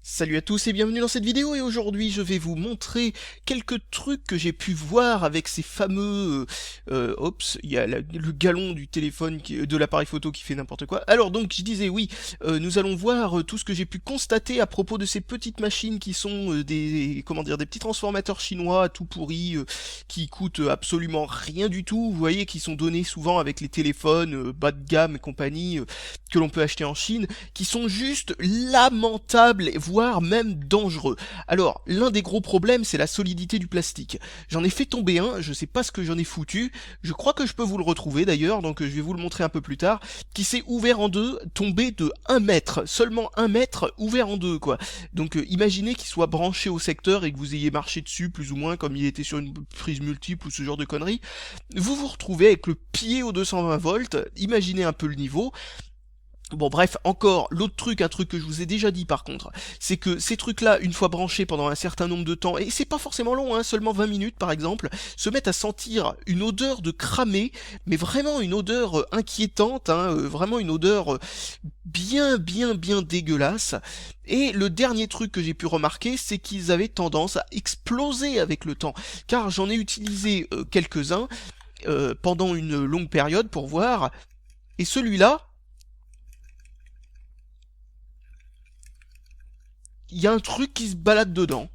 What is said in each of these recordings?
Salut à tous et bienvenue dans cette vidéo et aujourd'hui je vais vous montrer quelques trucs que j'ai pu voir avec ces fameux... il y a le galon du téléphone, de l'appareil photo qui fait n'importe quoi. Alors donc je disais oui, nous allons voir tout ce que j'ai pu constater à propos de ces petites machines qui sont des petits transformateurs chinois tout pourris, qui coûtent absolument rien du tout, vous voyez, qui sont donnés souvent avec les téléphones bas de gamme et compagnie, que l'on peut acheter en Chine, qui sont juste lamentables, voire même dangereux. Alors, l'un des gros problèmes, c'est la solidité du plastique. J'en ai fait tomber un, je sais pas ce que j'en ai foutu, je crois que je peux vous le retrouver d'ailleurs, donc je vais vous le montrer un peu plus tard, qui s'est ouvert en deux, tombé de 1 mètre, seulement 1 mètre, ouvert en deux, quoi. Donc imaginez qu'il soit branché au secteur et que vous ayez marché dessus, plus ou moins, comme il était sur une prise multiple ou ce genre de conneries. Vous vous retrouvez avec le pied aux 220 volts, imaginez un peu le niveau. Bon bref, encore l'autre truc, un truc que je vous ai déjà dit par contre, c'est que ces trucs-là, une fois branchés pendant un certain nombre de temps, et c'est pas forcément long, hein, seulement 20 minutes par exemple, se mettent à sentir une odeur de cramé, mais vraiment une odeur inquiétante, hein, vraiment une odeur bien dégueulasse. Et le dernier truc que j'ai pu remarquer, c'est qu'ils avaient tendance à exploser avec le temps, car j'en ai utilisé quelques-uns pendant une longue période pour voir, et celui-là, il y a un truc qui se balade dedans.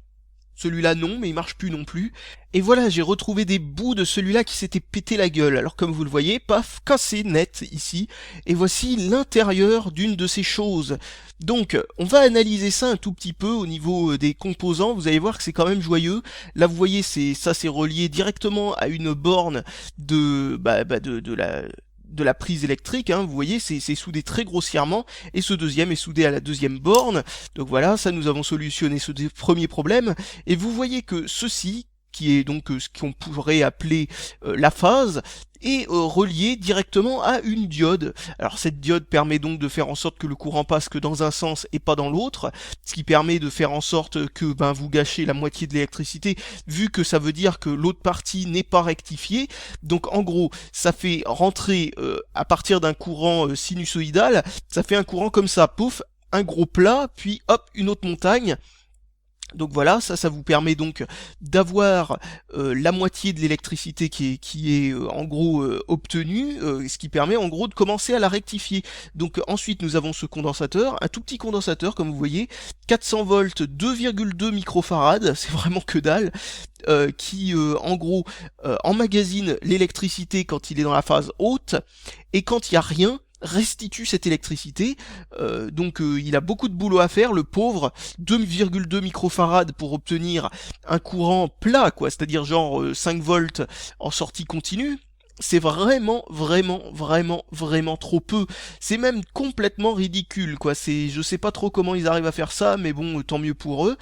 Celui-là non, mais il marche plus non plus. Et voilà, j'ai retrouvé des bouts de celui-là qui s'était pété la gueule. Alors comme vous le voyez, paf, cassé net ici. Et voici l'intérieur d'une de ces choses. Donc, on va analyser ça un tout petit peu au niveau des composants. Vous allez voir que c'est quand même joyeux. Là, vous voyez, c'est relié directement à une borne de la prise électrique, hein, vous voyez, c'est soudé très grossièrement, et ce deuxième est soudé à la deuxième borne. Donc voilà, ça nous avons solutionné ce premier problème, et vous voyez que ceci, qui est donc ce qu'on pourrait appeler la phase, est relié directement à une diode. Alors cette diode permet donc de faire en sorte que le courant passe que dans un sens et pas dans l'autre, ce qui permet de faire en sorte que vous gâchez la moitié de l'électricité, vu que ça veut dire que l'autre partie n'est pas rectifiée. Donc en gros, ça fait rentrer à partir d'un courant sinusoïdal, ça fait un courant comme ça, pouf, un gros plat, puis hop, une autre montagne. Donc voilà, ça vous permet donc d'avoir la moitié de l'électricité qui est en gros obtenue, ce qui permet en gros de commencer à la rectifier. Donc ensuite nous avons ce condensateur, un tout petit condensateur comme vous voyez, 400 volts, 2,2 microfarad, c'est vraiment que dalle, qui en gros emmagasine l'électricité quand il est dans la phase haute, et quand il n'y a rien, restitue cette électricité. Donc il a beaucoup de boulot à faire, le pauvre, 2,2 microfarad pour obtenir un courant plat, quoi, c'est-à-dire genre 5 volts en sortie continue. C'est vraiment trop peu. C'est même complètement ridicule, quoi. Je sais pas trop comment ils arrivent à faire ça, mais bon, tant mieux pour eux.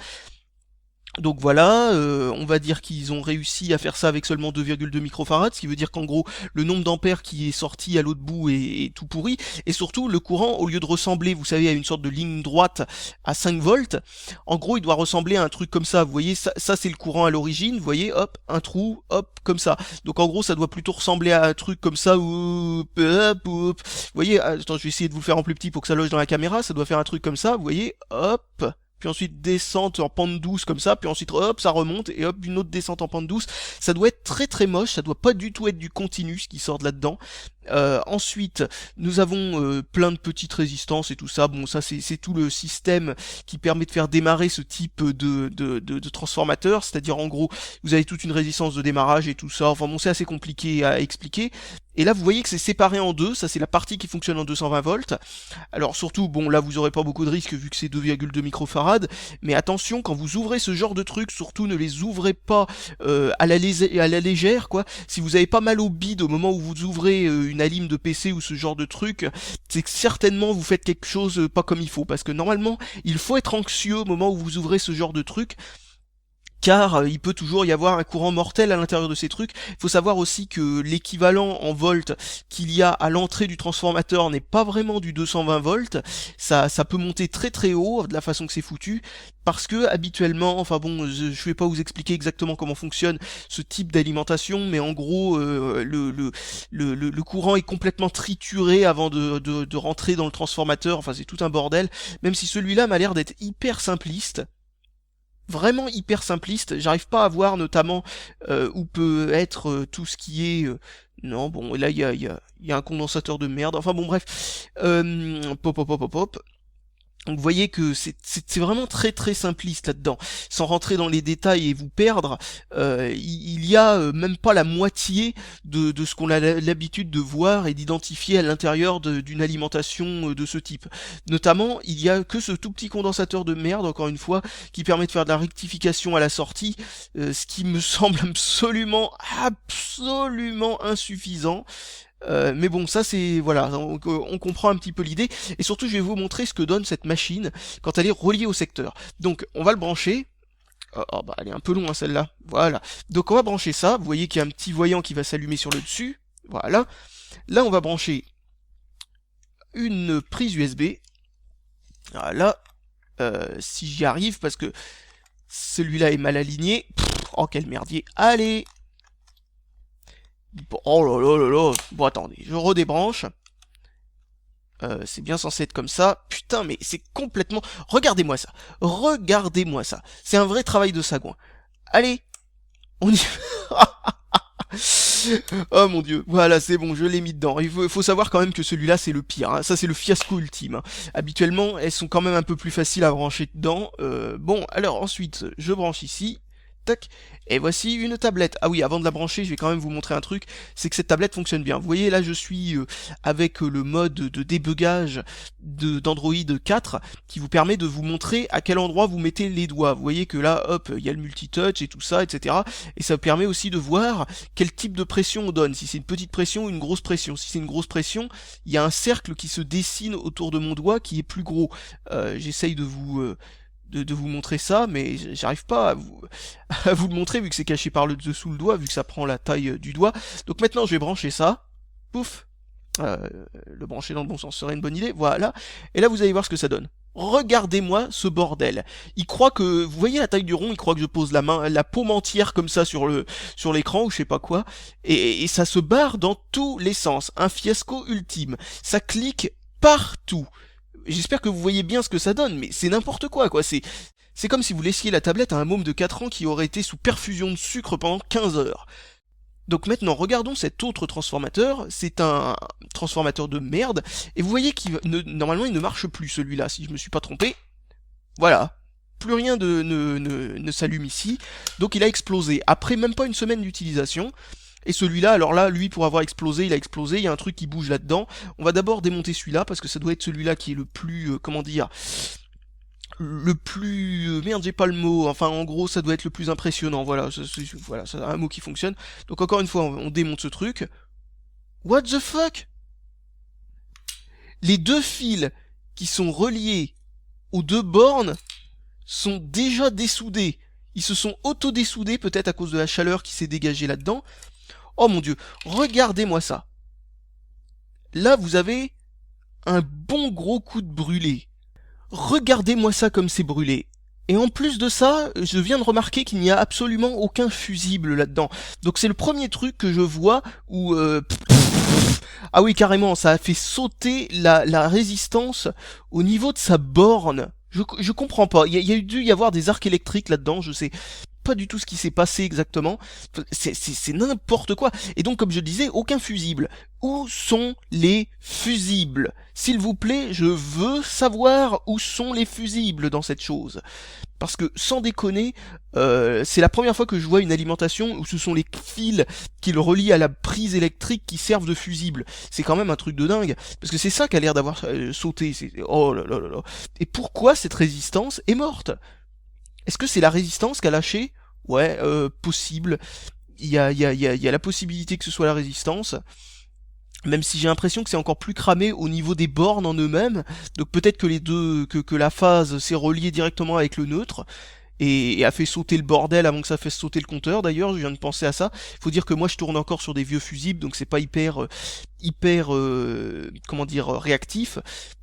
Donc voilà, on va dire qu'ils ont réussi à faire ça avec seulement 2,2 microfarad, ce qui veut dire qu'en gros, le nombre d'ampères qui est sorti à l'autre bout est tout pourri, et surtout, le courant, au lieu de ressembler, vous savez, à une sorte de ligne droite à 5 volts, en gros, il doit ressembler à un truc comme ça, vous voyez, ça c'est le courant à l'origine, vous voyez, hop, un trou, hop, comme ça. Donc en gros, ça doit plutôt ressembler à un truc comme ça, vous voyez, attends, je vais essayer de vous le faire en plus petit pour que ça loge dans la caméra, ça doit faire un truc comme ça, vous voyez, hop, puis ensuite descente en pente douce comme ça, puis ensuite hop ça remonte, et hop une autre descente en pente douce. Ça doit être très moche, ça doit pas du tout être du continu ce qui sort de là-dedans. Ensuite, nous avons plein de petites résistances et tout ça. Bon, ça c'est tout le système qui permet de faire démarrer ce type de transformateur, c'est-à-dire en gros, vous avez toute une résistance de démarrage et tout ça. Enfin bon, c'est assez compliqué à expliquer. Et là, vous voyez que c'est séparé en deux, ça c'est la partie qui fonctionne en 220 volts. Alors surtout, bon là vous aurez pas beaucoup de risques vu que c'est 2,2 microfarad, mais attention, quand vous ouvrez ce genre de trucs, surtout ne les ouvrez pas à la légère, quoi. Si vous avez pas mal au bide au moment où vous ouvrez une alim de PC ou ce genre de truc, c'est que certainement vous faites quelque chose pas comme il faut, parce que normalement, il faut être anxieux au moment où vous ouvrez ce genre de truc. car il peut toujours y avoir un courant mortel à l'intérieur de ces trucs. Il faut savoir aussi que l'équivalent en volts qu'il y a à l'entrée du transformateur n'est pas vraiment du 220 volts, ça peut monter très très haut de la façon que c'est foutu, parce que habituellement, enfin bon, je vais pas vous expliquer exactement comment fonctionne ce type d'alimentation, mais en gros, le courant est complètement trituré avant de rentrer dans le transformateur, enfin c'est tout un bordel, même si celui-là m'a l'air d'être hyper simpliste, vraiment hyper simpliste. J'arrive pas à voir notamment où peut être tout ce qui est... non, bon, là il y a un condensateur de merde. Enfin bon, bref. Pop, pop, pop, pop, pop. Donc vous voyez que c'est vraiment très très simpliste là-dedans. Sans rentrer dans les détails et vous perdre, il y a même pas la moitié de ce qu'on a l'habitude de voir et d'identifier à l'intérieur d'une alimentation de ce type. Notamment, il y a que ce tout petit condensateur de merde, encore une fois, qui permet de faire de la rectification à la sortie, ce qui me semble absolument insuffisant. Mais bon, ça c'est voilà, on comprend un petit peu l'idée, et surtout je vais vous montrer ce que donne cette machine quand elle est reliée au secteur. Donc on va le brancher. Oh, bah elle est un peu loin celle-là. Voilà. Donc on va brancher ça. Vous voyez qu'il y a un petit voyant qui va s'allumer sur le dessus. Voilà. Là on va brancher une prise USB. Voilà. Si j'y arrive, parce que celui-là est mal aligné. Oh quel merdier. Allez. Bon, oh là là là là. Bon attendez, je redébranche. C'est bien censé être comme ça. Putain, mais c'est complètement... Regardez-moi ça. Regardez-moi ça. C'est un vrai travail de sagouin. Allez, on y... Oh mon dieu, voilà, c'est bon, je l'ai mis dedans. Il faut savoir quand même que celui-là, c'est le pire. Hein. Ça, c'est le fiasco ultime. Hein. Habituellement, elles sont quand même un peu plus faciles à brancher dedans. Bon, alors ensuite, je branche ici. Tac. Et voici une tablette. Ah oui, avant de la brancher, je vais quand même vous montrer un truc, c'est que cette tablette fonctionne bien. Vous voyez, là, je suis avec le mode de débugage d'Android 4, qui vous permet de vous montrer à quel endroit vous mettez les doigts. Vous voyez que là, hop, il y a le multitouch et tout ça, etc. Et ça permet aussi de voir quel type de pression on donne, si c'est une petite pression ou une grosse pression. Si c'est une grosse pression, il y a un cercle qui se dessine autour de mon doigt qui est plus gros. J'essaye de vous... de vous montrer ça, mais j'arrive pas à vous le montrer vu que c'est caché par le dessous le doigt, vu que ça prend la taille du doigt. Donc maintenant je vais brancher ça, pouf, le brancher dans le bon sens serait une bonne idée, voilà, et là vous allez voir ce que ça donne. Regardez-moi ce bordel. Il croit que, vous voyez la taille du rond, il croit que je pose la paume entière comme ça sur l'écran ou je sais pas quoi, et ça se barre dans tous les sens. Un fiasco ultime. Ça clique partout. J'espère que vous voyez bien ce que ça donne, mais c'est n'importe quoi, c'est comme si vous laissiez la tablette à un môme de 4 ans qui aurait été sous perfusion de sucre pendant 15 heures. Donc maintenant, regardons cet autre transformateur, c'est un transformateur de merde, et vous voyez normalement il ne marche plus celui-là, si je me suis pas trompé. Voilà. Plus rien ne s'allume ici, donc il a explosé. Après même pas une semaine d'utilisation, et celui-là, alors là, lui, pour avoir explosé, il a explosé, il y a un truc qui bouge là-dedans. On va d'abord démonter celui-là, parce que ça doit être celui-là qui est le plus, comment dire, le plus... merde, j'ai pas le mot, enfin, en gros, ça doit être le plus impressionnant, voilà, voilà, c'est un mot qui fonctionne. Donc encore une fois, on démonte ce truc. What the fuck? Les deux fils qui sont reliés aux deux bornes sont déjà dessoudés. Ils se sont auto-dessoudés, peut-être à cause de la chaleur qui s'est dégagée là-dedans. Oh mon dieu, regardez-moi ça. Là, vous avez un bon gros coup de brûlé. Regardez-moi ça comme c'est brûlé. Et en plus de ça, je viens de remarquer qu'il n'y a absolument aucun fusible là-dedans. Donc c'est le premier truc que je vois où... ah oui, carrément, ça a fait sauter la résistance au niveau de sa borne. Je comprends pas. Il y a dû y avoir des arcs électriques là-dedans, je sais pas du tout ce qui s'est passé exactement. C'est n'importe quoi. Et donc, comme je disais, aucun fusible. Où sont les fusibles? S'il vous plaît, je veux savoir où sont les fusibles dans cette chose. Parce que, sans déconner, c'est la première fois que je vois une alimentation où ce sont les fils qui le relient à la prise électrique qui servent de fusible. C'est quand même un truc de dingue. Parce que c'est ça qui a l'air d'avoir sauté. Oh là là là là. Et pourquoi cette résistance est morte? Est-ce que c'est la résistance qui a lâché? Ouais, possible. Il y a la possibilité que ce soit la résistance. Même si j'ai l'impression que c'est encore plus cramé au niveau des bornes en eux-mêmes. Donc peut-être que les deux, que la phase s'est reliée directement avec le neutre. et a fait sauter le bordel avant que ça fasse sauter le compteur. D'ailleurs, je viens de penser à ça. Faut dire que moi je tourne encore sur des vieux fusibles, donc c'est pas hyper comment dire réactif.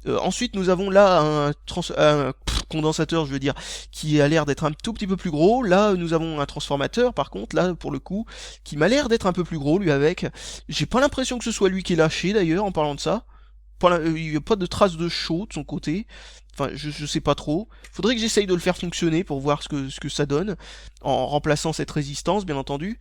Ensuite nous avons là un condensateur, je veux dire, qui a l'air d'être un tout petit peu plus gros. Là nous avons un transformateur par contre, là pour le coup, qui m'a l'air d'être un peu plus gros lui avec. J'ai pas l'impression que ce soit lui qui est lâché d'ailleurs en parlant de ça. Il n'y a pas de traces de chaud de son côté. Enfin, je sais pas trop. Faudrait que j'essaye de le faire fonctionner pour voir ce que ça donne, en remplaçant cette résistance, bien entendu.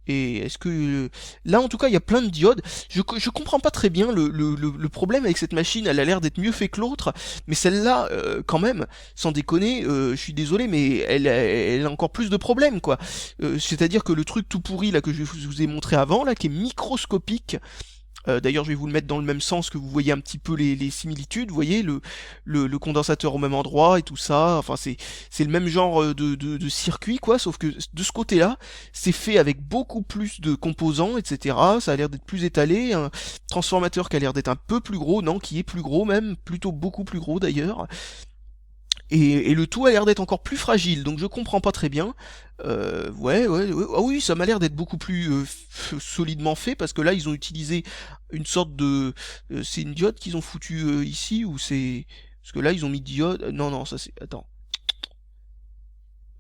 Et est-ce que... Là, en tout cas, il y a plein de diodes. Je comprends pas très bien le problème avec cette machine. Elle a l'air d'être mieux fait que l'autre. Mais celle-là, quand même, sans déconner, je suis désolé, mais elle a encore plus de problèmes, quoi. C'est-à-dire que le truc tout pourri, là, que je vous ai montré avant, là, qui est microscopique, d'ailleurs, je vais vous le mettre dans le même sens que vous voyez un petit peu les similitudes. Vous voyez le condensateur au même endroit et tout ça. Enfin, c'est le même genre de circuit, quoi. Sauf que de ce côté-là, c'est fait avec beaucoup plus de composants, etc. Ça a l'air d'être plus étalé. Un transformateur qui a l'air d'être un peu plus gros, non, qui est plus gros même, plutôt beaucoup plus gros d'ailleurs. Et le tout a l'air d'être encore plus fragile, donc je comprends pas très bien. Ouais. Ah oui, ça m'a l'air d'être beaucoup plus solidement fait, parce que là, ils ont utilisé une sorte de... c'est une diode qu'ils ont foutu ici, ou c'est... Parce que là, ils ont mis diode... Non, ça c'est... Attends.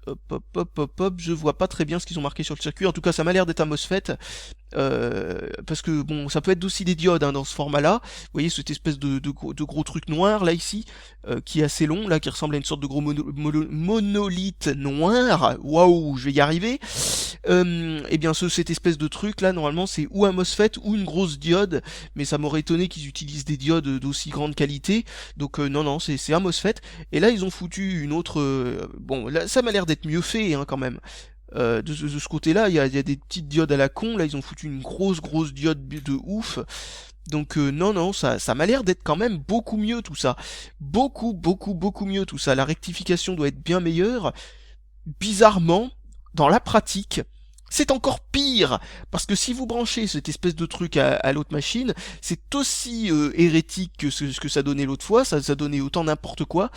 Hop, je vois pas très bien ce qu'ils ont marqué sur le circuit. En tout cas, ça m'a l'air d'être un MOSFET. Parce que bon, ça peut être aussi des diodes hein, dans ce format-là. Vous voyez cette espèce de gros truc noir là ici, qui est assez long, là, qui ressemble à une sorte de gros monolithe noir. Waouh, je vais y arriver. Et bien cette espèce de truc là, normalement, c'est ou un MOSFET ou une grosse diode, mais ça m'aurait étonné qu'ils utilisent des diodes d'aussi grande qualité. Donc non, c'est un MOSFET. Et là, ils ont foutu une autre. Bon, là, ça m'a l'air d'être mieux fait hein, quand même. De ce côté-là, il y a des petites diodes à la con. Là, ils ont foutu une grosse diode de ouf. Donc non, ça m'a l'air d'être quand même beaucoup mieux tout ça. Beaucoup mieux tout ça. La rectification doit être bien meilleure. Bizarrement, dans la pratique, c'est encore pire, parce que si vous branchez cette espèce de truc à l'autre machine, c'est aussi hérétique que ce que ça donnait l'autre fois, ça donnait autant n'importe quoi,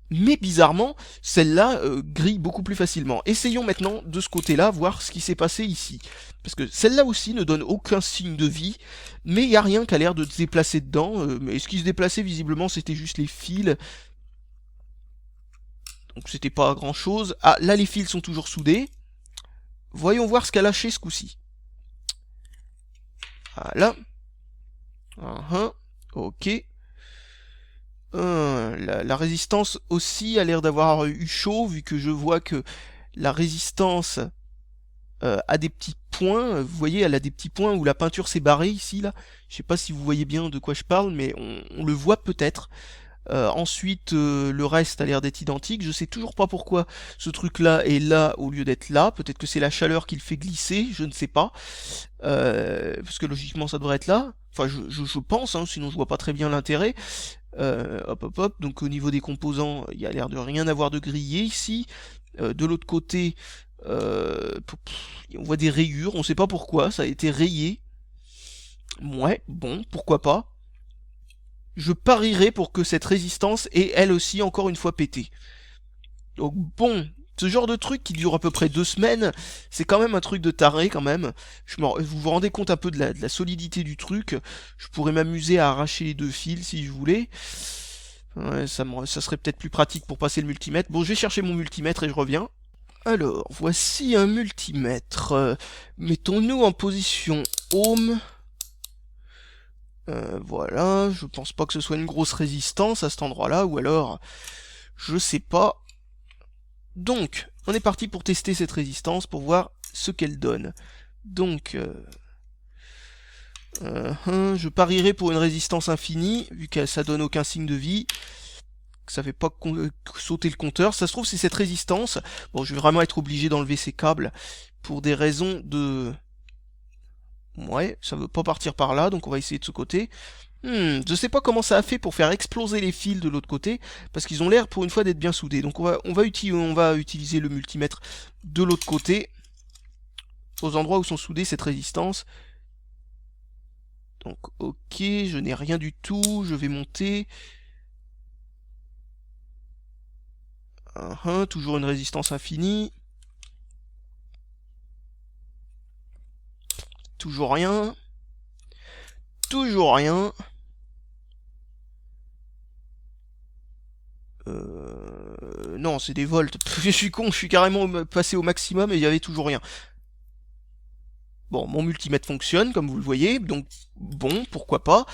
mais bizarrement, celle-là grille beaucoup plus facilement. Essayons maintenant de ce côté-là, voir ce qui s'est passé ici. Parce que celle-là aussi ne donne aucun signe de vie, mais il n'y a rien qui a l'air de se déplacer dedans. Mais ce qui se déplaçait visiblement, c'était juste les fils. Donc c'était pas grand-chose. Ah, là les fils sont toujours soudés. Voyons voir ce qu'a lâché ce coup-ci. Voilà. Ok. La résistance aussi a l'air d'avoir eu chaud, vu que je vois que la résistance a des petits points. Vous voyez, elle a des petits points où la peinture s'est barrée ici, là. Je sais pas si vous voyez bien de quoi je parle, mais on le voit peut-être. Ensuite, le reste a l'air d'être identique. Je sais toujours pas pourquoi ce truc-là est là au lieu d'être là. Peut-être que c'est la chaleur qui le fait glisser, je ne sais pas. Parce que logiquement ça devrait être là. Enfin, je pense, hein, sinon je vois pas très bien l'intérêt. Hop. Donc au niveau des composants, il y a l'air de rien avoir de grillé ici. De l'autre côté, on voit des rayures. On sait pas pourquoi, ça a été rayé. Ouais, bon, pourquoi pas. Je parierais pour que cette résistance ait elle aussi encore une fois pété. Donc bon, ce genre de truc qui dure à peu près 2 semaines, c'est quand même un truc de taré quand même. Vous vous rendez compte un peu de la solidité du truc. Je pourrais m'amuser à arracher les deux fils si je voulais. Ouais, ça serait peut-être plus pratique pour passer le multimètre. Bon, je vais chercher mon multimètre et je reviens. Alors, voici un multimètre. Mettons-nous en position home. Voilà, je pense pas que ce soit une grosse résistance à cet endroit-là, ou alors, je sais pas. Donc, on est parti pour tester cette résistance, pour voir ce qu'elle donne. Donc, je parierais pour une résistance infinie, vu que ça donne aucun signe de vie, que ça fait pas sauter le compteur. Ça se trouve, c'est cette résistance. Bon, je vais vraiment être obligé d'enlever ces câbles, pour des raisons de... Ouais, ça veut pas partir par là, donc on va essayer de ce côté. Je sais pas comment ça a fait pour faire exploser les fils de l'autre côté, parce qu'ils ont l'air pour une fois d'être bien soudés. Donc on va utiliser le multimètre de l'autre côté, aux endroits où sont soudés cette résistance. Donc ok, je n'ai rien du tout, je vais monter. Toujours une résistance infinie. Toujours rien. Toujours rien. Non, c'est des volts. Je suis con, je suis carrément passé au maximum et il y avait toujours rien. Bon, mon multimètre fonctionne, comme vous le voyez, donc bon, pourquoi pas.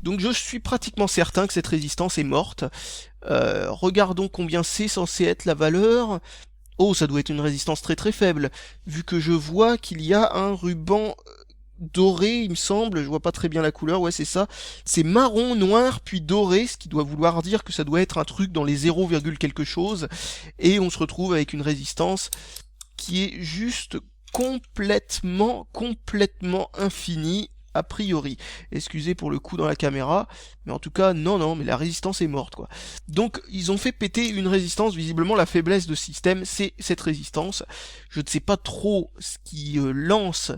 Donc je suis pratiquement certain que cette résistance est morte. Regardons combien c'est censé être la valeur. Oh, ça doit être une résistance très très faible, vu que je vois qu'il y a un ruban doré, il me semble, je vois pas très bien la couleur, ouais c'est ça. C'est marron, noir, puis doré, ce qui doit vouloir dire que ça doit être un truc dans les 0, quelque chose. Et on se retrouve avec une résistance qui est juste complètement infinie, a priori. Excusez pour le coup dans la caméra, mais en tout cas, non, mais la résistance est morte, quoi. Donc, ils ont fait péter une résistance, visiblement la faiblesse de système, c'est cette résistance. Je ne sais pas trop ce qui lance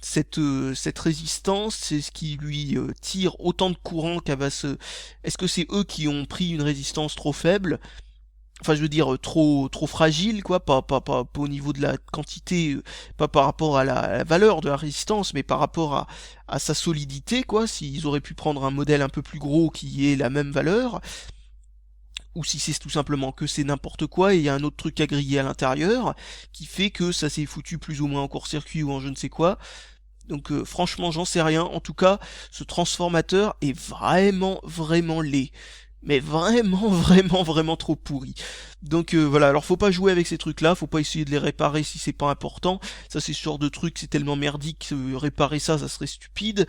cette résistance, c'est ce qui lui tire autant de courant qu'elle va se... Est-ce que c'est eux qui ont pris une résistance trop faible? Enfin, je veux dire, trop fragile, quoi, pas au niveau de la quantité, pas par rapport à la valeur de la résistance, mais par rapport à sa solidité, quoi, s'ils auraient pu prendre un modèle un peu plus gros qui ait la même valeur, ou si c'est tout simplement que c'est n'importe quoi et il y a un autre truc à griller à l'intérieur, qui fait que ça s'est foutu plus ou moins en court-circuit ou en je ne sais quoi. Donc franchement, j'en sais rien. En tout cas, ce transformateur est vraiment laid. Mais vraiment, vraiment trop pourri. Donc voilà, alors faut pas jouer avec ces trucs-là, faut pas essayer de les réparer si c'est pas important. Ça c'est ce genre de truc, c'est tellement merdique, réparer ça, ça serait stupide.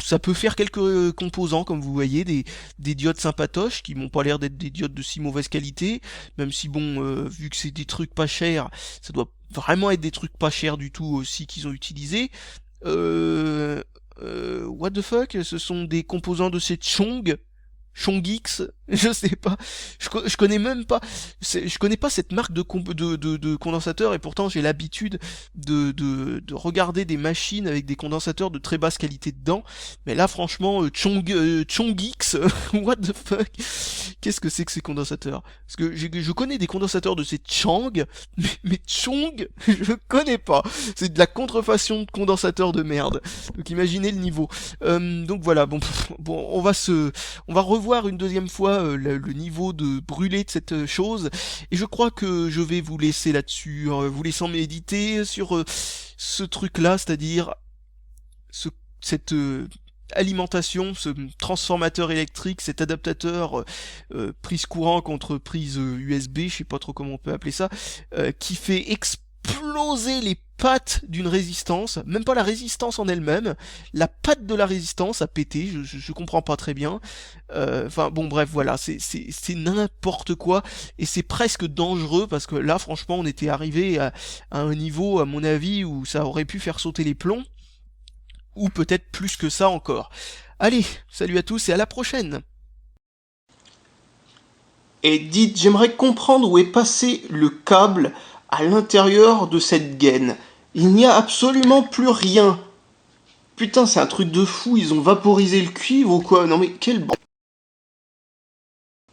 Ça peut faire quelques composants, comme vous voyez, des diodes sympatoches, qui m'ont pas l'air d'être des diodes de si mauvaise qualité, même si bon, vu que c'est des trucs pas chers, ça doit vraiment être des trucs pas chers du tout aussi qu'ils ont utilisés. What the fuck, ce sont des composants de ces Chongix, je sais pas, je connais même pas, je connais pas cette marque de condensateur et pourtant j'ai l'habitude de regarder des machines avec des condensateurs de très basse qualité dedans, mais là franchement, Chongix, what the fuck, qu'est-ce que c'est que ces condensateurs? Parce que je connais des condensateurs de ces Chang, mais Chong, je connais pas, c'est de la contrefaçon de condensateurs de merde, donc imaginez le niveau. Donc voilà, bon, on va revoir une deuxième fois le niveau de brûlé de cette chose, et je crois que je vais vous laisser là-dessus, vous laissant méditer sur ce truc-là, c'est-à-dire cette alimentation, ce transformateur électrique, cet adaptateur prise courant contre prise USB, je sais pas trop comment on peut appeler ça, qui fait exploser les pattes d'une résistance, même pas la résistance en elle-même, la patte de la résistance a pété, je comprends pas très bien. Enfin bon bref voilà, c'est n'importe quoi et c'est presque dangereux parce que là franchement on était arrivé à un niveau à mon avis où ça aurait pu faire sauter les plombs, ou peut-être plus que ça encore. Allez, salut à tous et à la prochaine. Et dites, j'aimerais comprendre où est passé le câble à l'intérieur de cette gaine. Il n'y a absolument plus rien. Putain, c'est un truc de fou, ils ont vaporisé le cuivre ou quoi? Non mais quel...